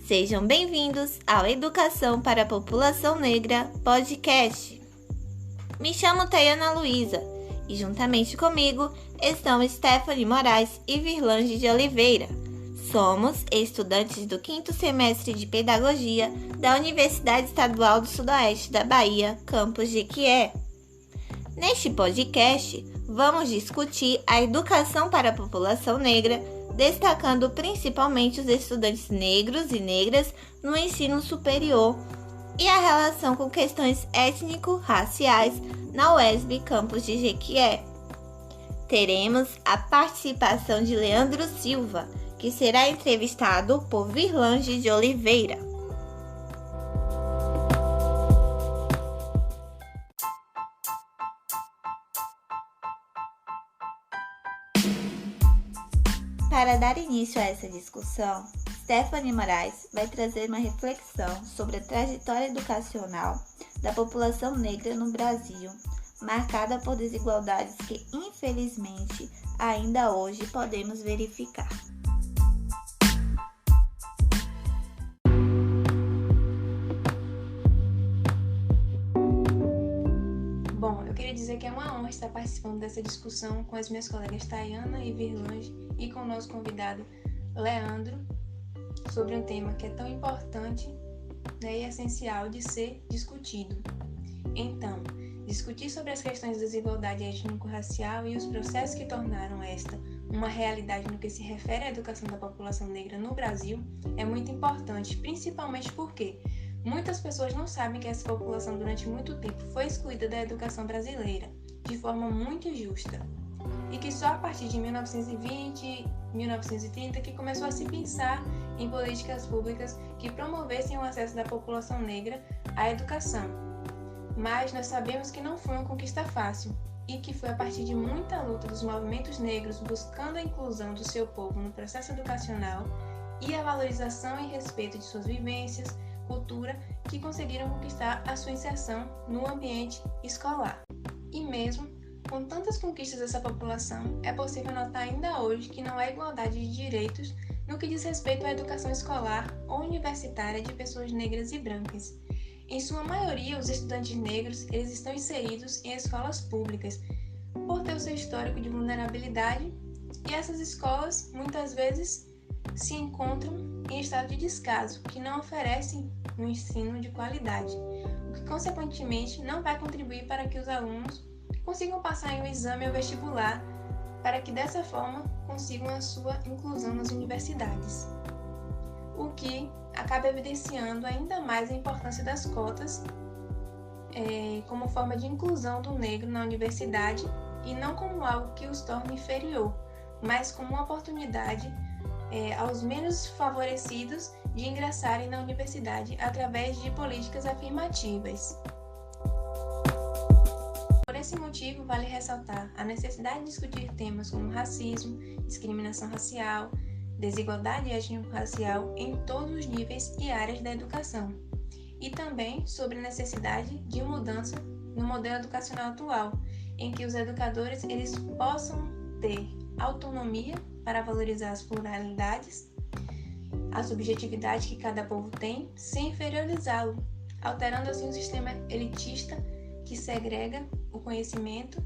Sejam bem-vindos ao Educação para a População Negra podcast. Me chamo Tayana Luiza e juntamente comigo estão Stephanie Moraes e Virlange de Oliveira. Somos estudantes do 5º semestre de Pedagogia da Universidade Estadual do Sudoeste da Bahia, campus Jequié. Neste podcast, vamos discutir a educação para a população negra, destacando principalmente os estudantes negros e negras no ensino superior e a relação com questões étnico-raciais na UESB campus de Jequié. Teremos a participação de Leandro Silva, que será entrevistado por Virlange de Oliveira. Para dar início a essa discussão, Stephanie Moraes vai trazer uma reflexão sobre a trajetória educacional da população negra no Brasil, marcada por desigualdades que, infelizmente, ainda hoje podemos verificar. Bom, eu queria dizer que é uma honra estar participando dessa discussão com as minhas colegas Tayana e Virlange e com o nosso convidado Leandro sobre um tema que é tão importante, e essencial de ser discutido. Então, discutir sobre as questões da desigualdade étnico-racial e os processos que tornaram esta uma realidade no que se refere à educação da população negra no Brasil é muito importante, principalmente porque muitas pessoas não sabem que essa população durante muito tempo foi excluída da educação brasileira, de forma muito injusta, e que só a partir de 1920, 1930 que começou a se pensar em políticas públicas que promovessem o acesso da população negra à educação. Mas nós sabemos que não foi uma conquista fácil, e que foi a partir de muita luta dos movimentos negros buscando a inclusão do seu povo no processo educacional e a valorização e respeito de suas vivências, cultura, que conseguiram conquistar a sua inserção no ambiente escolar. E mesmo com tantas conquistas dessa população, é possível notar ainda hoje que não há igualdade de direitos no que diz respeito à educação escolar ou universitária de pessoas negras e brancas. Em sua maioria, os estudantes negros eles estão inseridos em escolas públicas, por ter o seu histórico de vulnerabilidade, e essas escolas, muitas vezes, se encontram em estado de descaso, que não oferecem um ensino de qualidade, o que, consequentemente, não vai contribuir para que os alunos consigam passar em um exame ou vestibular, para que, dessa forma, consigam a sua inclusão nas universidades. O que acaba evidenciando ainda mais a importância das cotas como forma de inclusão do negro na universidade e não como algo que os torne inferior, mas como uma oportunidade aos menos favorecidos de ingressarem na universidade através de políticas afirmativas. Por esse motivo, vale ressaltar a necessidade de discutir temas como racismo, discriminação racial, desigualdade étnico-racial em todos os níveis e áreas da educação, e também sobre a necessidade de mudança no modelo educacional atual, em que os educadores eles possam ter autonomia para valorizar as pluralidades, a subjetividade que cada povo tem, sem inferiorizá-lo, alterando assim um sistema elitista que segrega o conhecimento,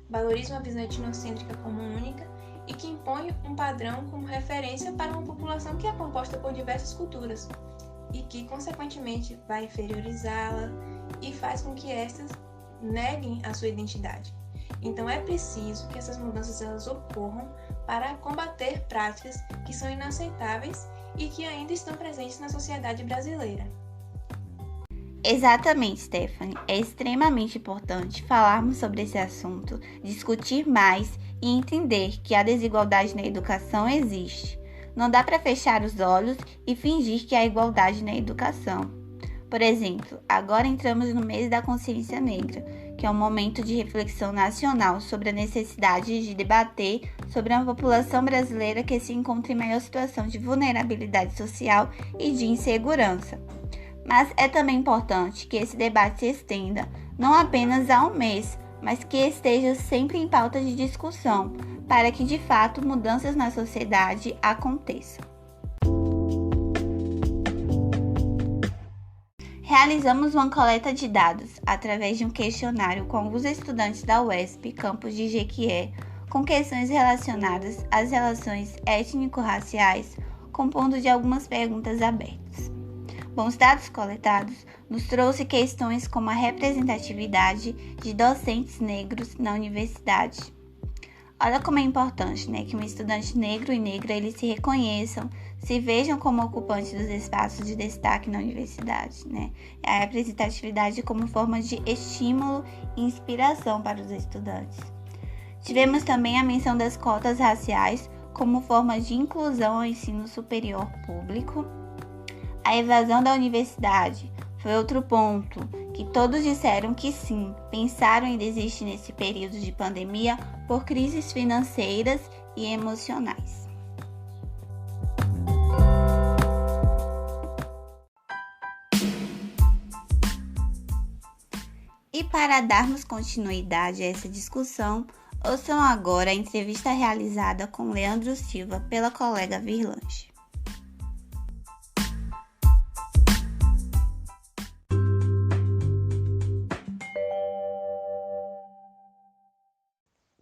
valoriza uma visão etnocêntrica como única e que impõe um padrão como referência para uma população que é composta por diversas culturas e que, consequentemente, vai inferiorizá-la e faz com que estas neguem a sua identidade. Então, é preciso que essas mudanças elas ocorram para combater práticas que são inaceitáveis e que ainda estão presentes na sociedade brasileira. Exatamente, Stephanie. É extremamente importante falarmos sobre esse assunto, discutir mais e entender que a desigualdade na educação existe. Não dá para fechar os olhos e fingir que há igualdade na educação. Por exemplo, agora entramos no mês da consciência negra, que é um momento de reflexão nacional sobre a necessidade de debater sobre uma população brasileira que se encontra em maior situação de vulnerabilidade social e de insegurança. Mas é também importante que esse debate se estenda não apenas a um mês, mas que esteja sempre em pauta de discussão, para que de fato mudanças na sociedade aconteçam. Realizamos uma coleta de dados através de um questionário com alguns estudantes da UESP, campus de Jequié, com questões relacionadas às relações étnico-raciais, compondo de algumas perguntas abertas. Os dados coletados nos trouxe questões como a representatividade de docentes negros na universidade. Olha como é importante, que um estudante negro e negra eles se reconheçam, se vejam como ocupantes dos espaços de destaque na universidade, A representatividade como forma de estímulo e inspiração para os estudantes. Tivemos também a menção das cotas raciais como forma de inclusão ao ensino superior público. A evasão da universidade foi outro ponto, que todos disseram que sim, pensaram em desistir nesse período de pandemia por crises financeiras e emocionais. E para darmos continuidade a essa discussão, ouçam agora a entrevista realizada com Leandro Silva pela colega Virlange.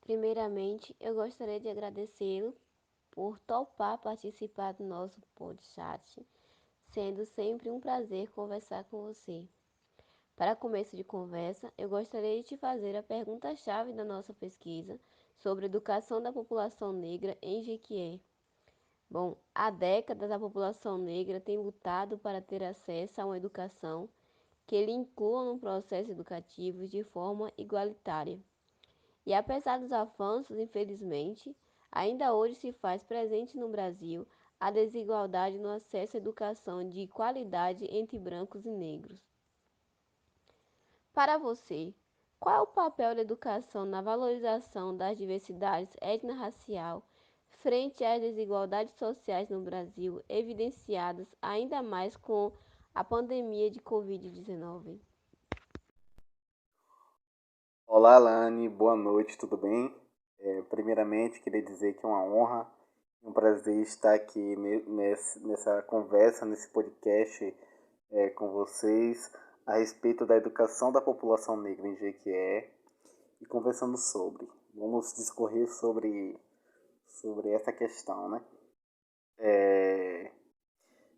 Primeiramente, eu gostaria de agradecê-lo por topar participar do nosso podcast, sendo sempre um prazer conversar com você. Para começo de conversa, eu gostaria de te fazer a pergunta-chave da nossa pesquisa sobre a educação da população negra em Jequié. Há décadas a população negra tem lutado para ter acesso a uma educação que lhe inclua no processo educativo de forma igualitária. E apesar dos avanços, infelizmente, ainda hoje se faz presente no Brasil a desigualdade no acesso à educação de qualidade entre brancos e negros. Para você, qual é o papel da educação na valorização das diversidades étnico-racial frente às desigualdades sociais no Brasil, evidenciadas ainda mais com a pandemia de Covid-19? Olá, Alane, boa noite, tudo bem? Primeiramente, queria dizer que é uma honra e um prazer estar aqui nessa conversa, nesse podcast com vocês a respeito da educação da população negra em Jequié e conversando vamos discorrer sobre essa questão,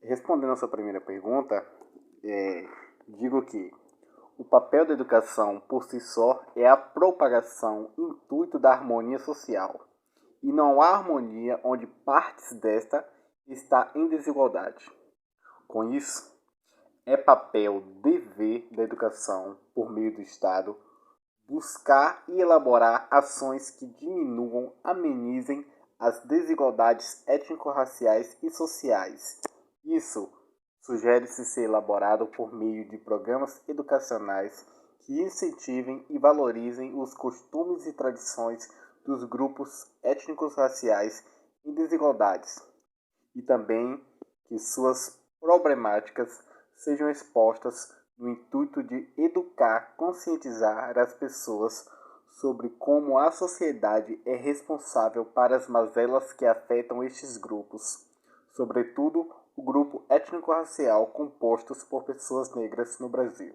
Respondendo a sua primeira pergunta, digo que o papel da educação, por si só, é a propagação intuito da harmonia social. E não há harmonia onde partes desta está em desigualdade. Com isso, é papel, dever da educação, por meio do Estado, buscar e elaborar ações que diminuam, amenizem as desigualdades étnico-raciais e sociais. Isso sugere-se ser elaborado por meio de programas educacionais que incentivem e valorizem os costumes e tradições dos grupos étnicos raciais em desigualdades e também que suas problemáticas sejam expostas no intuito de educar, conscientizar as pessoas sobre como a sociedade é responsável para as mazelas que afetam estes grupos, sobretudo o grupo étnico-racial compostos por pessoas negras no Brasil.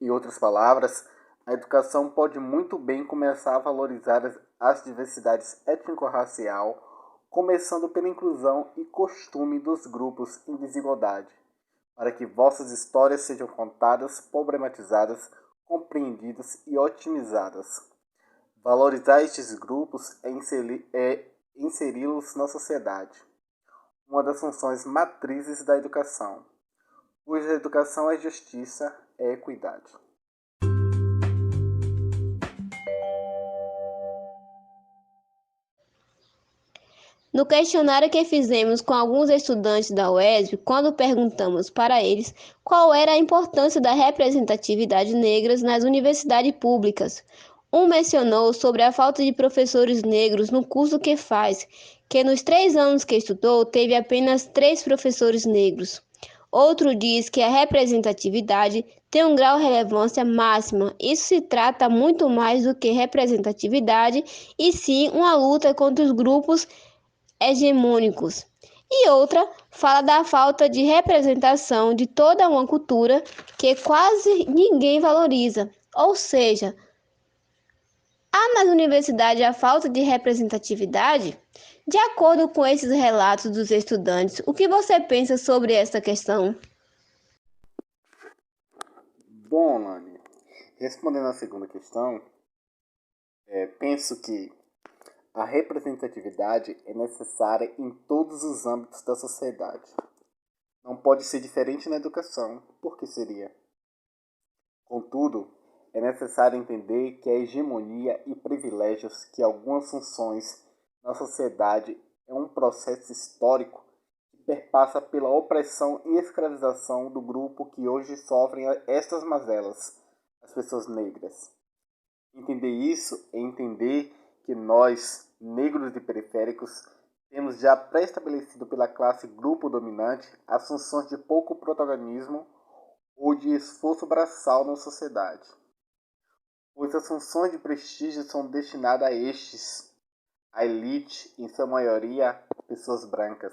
Em outras palavras, a educação pode muito bem começar a valorizar as diversidades étnico-racial, começando pela inclusão e costume dos grupos em desigualdade, para que vossas histórias sejam contadas, problematizadas, compreendidas e otimizadas. Valorizar estes grupos é inseri-los na sociedade, uma das funções matrizes da educação, pois a educação é justiça, é equidade. No questionário que fizemos com alguns estudantes da UESP, quando perguntamos para eles qual era a importância da representatividade negra nas universidades públicas, um mencionou sobre a falta de professores negros no curso que faz, que nos 3 anos que estudou teve apenas 3 professores negros. Outro diz que a representatividade tem um grau de relevância máxima. Isso se trata muito mais do que representatividade, e sim uma luta contra os grupos hegemônicos. e outra fala da falta de representação de toda uma cultura que quase ninguém valoriza. Ou seja, há nas universidades a falta de representatividade? De acordo com esses relatos dos estudantes, o que você pensa sobre essa questão? Bom, Lani, respondendo à segunda questão, penso que a representatividade é necessária em todos os âmbitos da sociedade. Não pode ser diferente na educação, por que seria? Contudo, é necessário entender que a hegemonia e privilégios que algumas funções na sociedade é um processo histórico que perpassa pela opressão e escravização do grupo que hoje sofrem estas mazelas, as pessoas negras. Entender isso é entender que nós, negros e periféricos, temos já pré-estabelecido pela classe grupo dominante as funções de pouco protagonismo ou de esforço braçal na sociedade, pois as funções de prestígio são destinadas a estes, a elite, em sua maioria, pessoas brancas.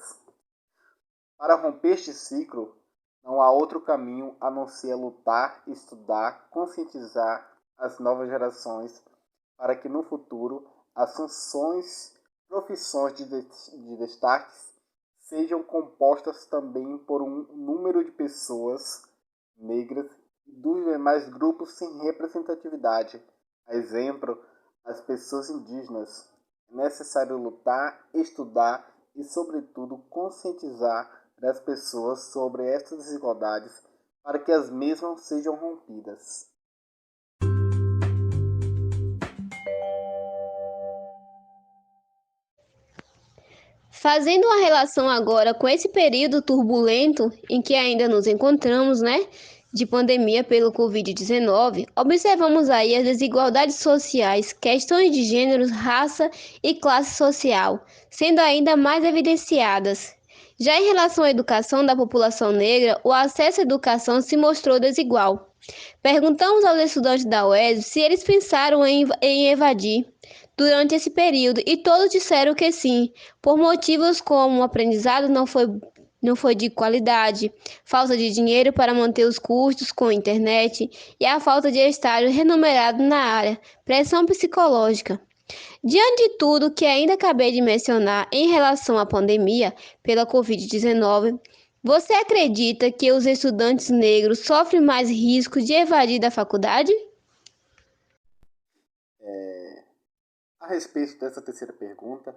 Para romper este ciclo, não há outro caminho a não ser lutar, estudar, conscientizar as novas gerações para que no futuro as funções, profissões de destaques sejam compostas também por um número de pessoas negras e dos demais grupos sem representatividade. A exemplo, as pessoas indígenas. É necessário lutar, estudar e, sobretudo, conscientizar as pessoas sobre estas desigualdades para que as mesmas sejam rompidas. Fazendo uma relação agora com esse período turbulento em que ainda nos encontramos, de pandemia pelo Covid-19, observamos aí as desigualdades sociais, questões de gêneros, raça e classe social, sendo ainda mais evidenciadas. Já em relação à educação da população negra, o acesso à educação se mostrou desigual. Perguntamos aos estudantes da UES se eles pensaram em evadir durante esse período e todos disseram que sim, por motivos como o aprendizado não foi de qualidade, falta de dinheiro para manter os custos com a internet e a falta de estágio remunerado na área, pressão psicológica. Diante de tudo que ainda acabei de mencionar em relação à pandemia pela Covid-19, você acredita que os estudantes negros sofrem mais risco de evadir da faculdade? A respeito dessa terceira pergunta,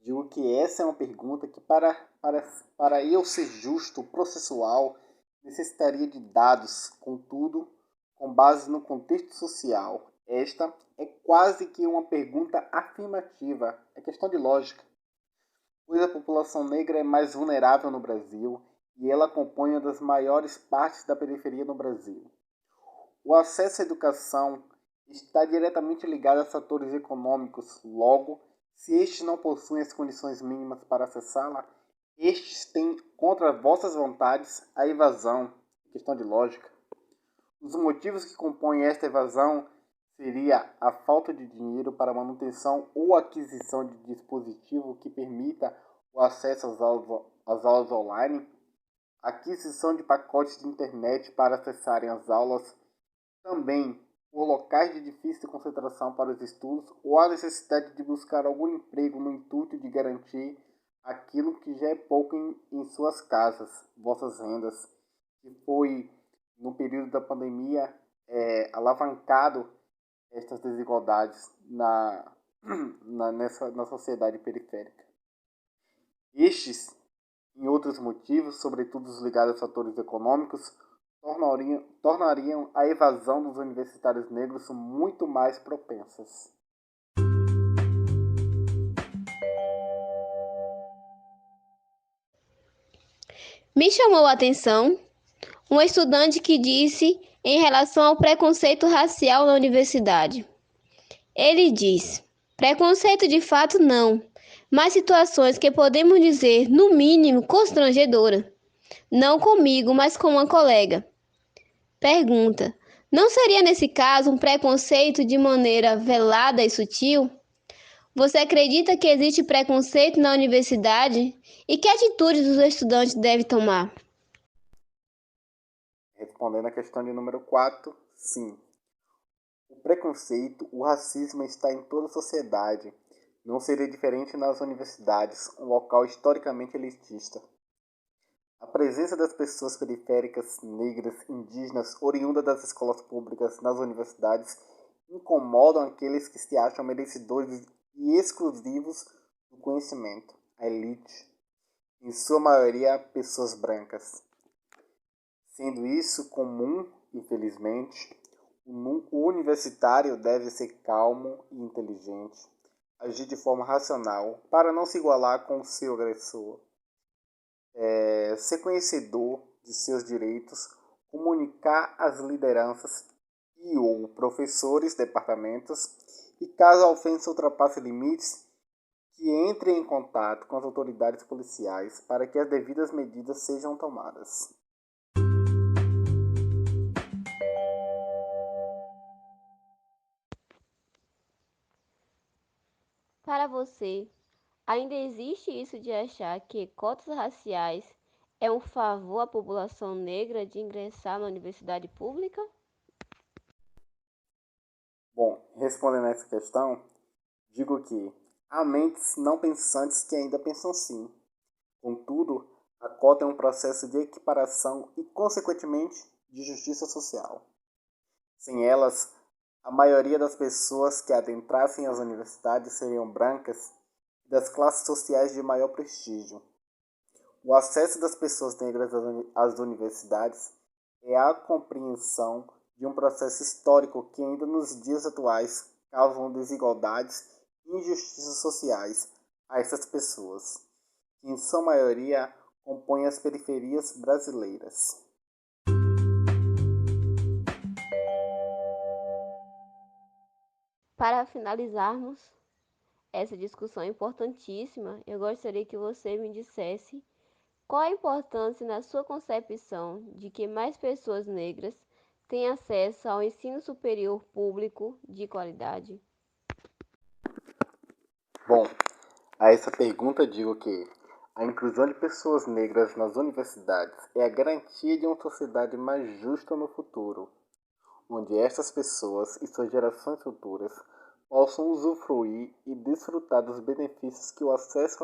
digo que essa é uma pergunta que, para eu ser justo, processual, necessitaria de dados, contudo, com base no contexto social. Esta é quase que uma pergunta afirmativa, é questão de lógica, pois a população negra é mais vulnerável no Brasil e ela compõe uma das maiores partes da periferia no Brasil. O acesso à educação está diretamente ligado a fatores econômicos, logo, se estes não possuem as condições mínimas para acessá-la, estes têm, contra vossas vontades, a evasão, questão de lógica. Os motivos que compõem esta evasão seria a falta de dinheiro para manutenção ou aquisição de dispositivo que permita o acesso às aulas online, aquisição de pacotes de internet para acessarem as aulas, também por locais de difícil concentração para os estudos ou a necessidade de buscar algum emprego no intuito de garantir aquilo que já é pouco em suas casas, vossas rendas, que foi, no período da pandemia, alavancado estas desigualdades na sociedade periférica. Estes, em outros motivos, sobretudo os ligados a fatores econômicos, tornariam a evasão dos universitários negros muito mais propensas. Me chamou a atenção um estudante que disse em relação ao preconceito racial na universidade. Ele diz: preconceito de fato não, mas situações que podemos dizer, no mínimo, constrangedora. Não comigo, mas com uma colega. Pergunta: não seria nesse caso um preconceito de maneira velada e sutil? Você acredita que existe preconceito na universidade? E que atitudes os estudantes devem tomar? Respondendo a questão de número 4, sim. O preconceito, o racismo está em toda a sociedade. Não seria diferente nas universidades, um local historicamente elitista. A presença das pessoas periféricas, negras, indígenas, oriundas das escolas públicas nas universidades incomodam aqueles que se acham merecedores e exclusivos do conhecimento, a elite, em sua maioria pessoas brancas. Sendo isso comum, infelizmente, o universitário deve ser calmo e inteligente, agir de forma racional para não se igualar com o seu agressor, ser conhecedor de seus direitos, comunicar às lideranças e ou professores, departamentos, e caso a ofensa ultrapasse limites, que entre em contato com as autoridades policiais para que as devidas medidas sejam tomadas. Para você, ainda existe isso de achar que cotas raciais é um favor à população negra de ingressar na universidade pública? Bom, respondendo a essa questão, digo que há mentes não pensantes que ainda pensam sim. Contudo, a cota é um processo de equiparação e, consequentemente, de justiça social. Sem elas, a maioria das pessoas que adentrassem as universidades seriam brancas e das classes sociais de maior prestígio. O acesso das pessoas negras às universidades é a compreensão de um processo histórico que ainda nos dias atuais causam desigualdades e injustiças sociais a essas pessoas, que em sua maioria compõem as periferias brasileiras. Para finalizarmos essa discussão importantíssima, eu gostaria que você me dissesse qual a importância na sua concepção de que mais pessoas negras tenham acesso ao ensino superior público de qualidade. Bom, a essa pergunta digo que a inclusão de pessoas negras nas universidades é a garantia de uma sociedade mais justa no futuro, onde estas pessoas e suas gerações futuras possam usufruir e desfrutar dos benefícios que o acesso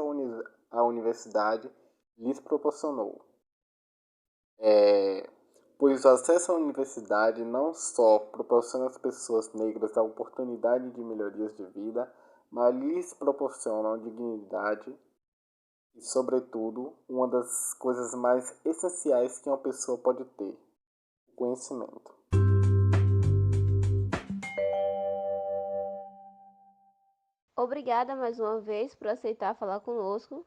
à universidade lhes proporcionou. Pois o acesso à universidade não só proporciona às pessoas negras a oportunidade de melhorias de vida, mas lhes proporciona dignidade e, sobretudo, uma das coisas mais essenciais que uma pessoa pode ter, o conhecimento. Obrigada mais uma vez por aceitar falar conosco.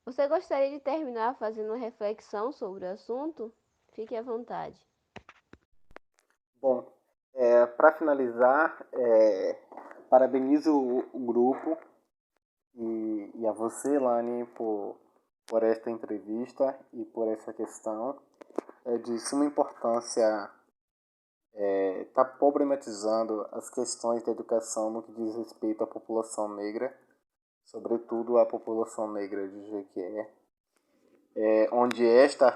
Você gostaria de terminar fazendo uma reflexão sobre o assunto? Fique à vontade. Bom, para finalizar, parabenizo o grupo e a você, Lani, por esta entrevista e por essa questão. É de suma importância estar problematizando as questões da educação no que diz respeito à população negra, sobretudo à população negra de Jequié, onde esta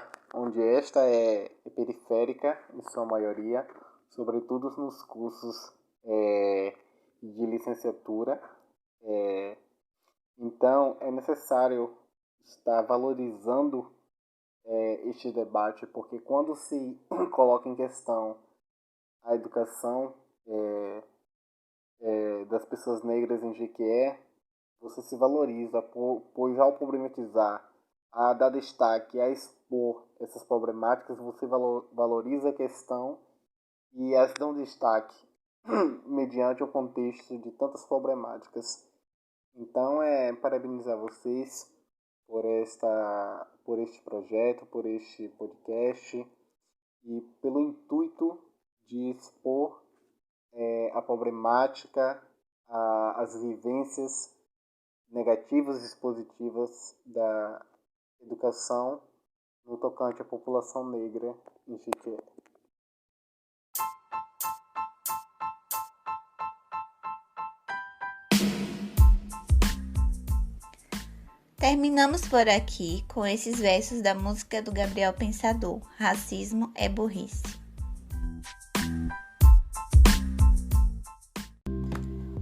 é periférica em sua maioria, sobretudo nos cursos de licenciatura. Então, é necessário estar valorizando este debate, porque quando se coloca em questão a educação das pessoas negras em Jequié, você se valoriza, pois ao problematizar, a dar destaque, a expor essas problemáticas, você valoriza a questão e as dão destaque mediante o contexto de tantas problemáticas. Então, parabenizar vocês por este projeto, por este podcast e pelo intuito de expor a problemática, as vivências negativas e positivas da educação no tocante à população negra em Jequié. Terminamos por aqui com esses versos da música do Gabriel Pensador, Racismo é Burrice.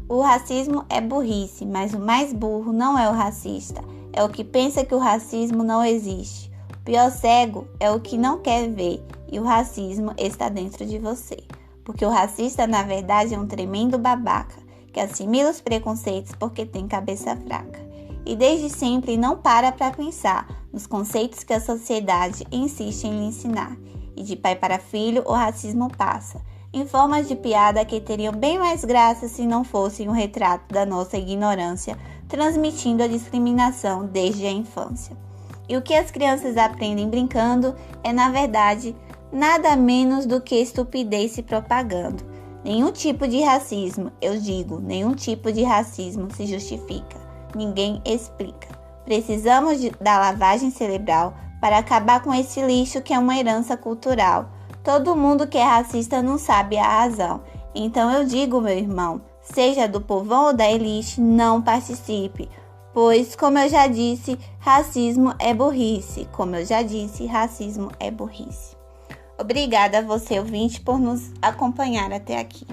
O racismo é burrice, mas o mais burro não é o racista, é o que pensa que o racismo não existe. O pior cego é o que não quer ver, e o racismo está dentro de você. Porque o racista, na verdade, é um tremendo babaca, que assimila os preconceitos porque tem cabeça fraca. E desde sempre não para pensar nos conceitos que a sociedade insiste em lhe ensinar. E de pai para filho, o racismo passa, em formas de piada que teriam bem mais graça se não fossem um retrato da nossa ignorância, transmitindo a discriminação desde a infância. E o que as crianças aprendem brincando é, na verdade, nada menos do que estupidez se propagando. Nenhum tipo de racismo, eu digo, nenhum tipo de racismo se justifica. Ninguém explica. Precisamos da lavagem cerebral para acabar com esse lixo que é uma herança cultural. Todo mundo que é racista não sabe a razão. Então eu digo, meu irmão, seja do povão ou da elite, não participe. Pois, como eu já disse, racismo é burrice. Como eu já disse, racismo é burrice. Obrigada a você, ouvinte, por nos acompanhar até aqui.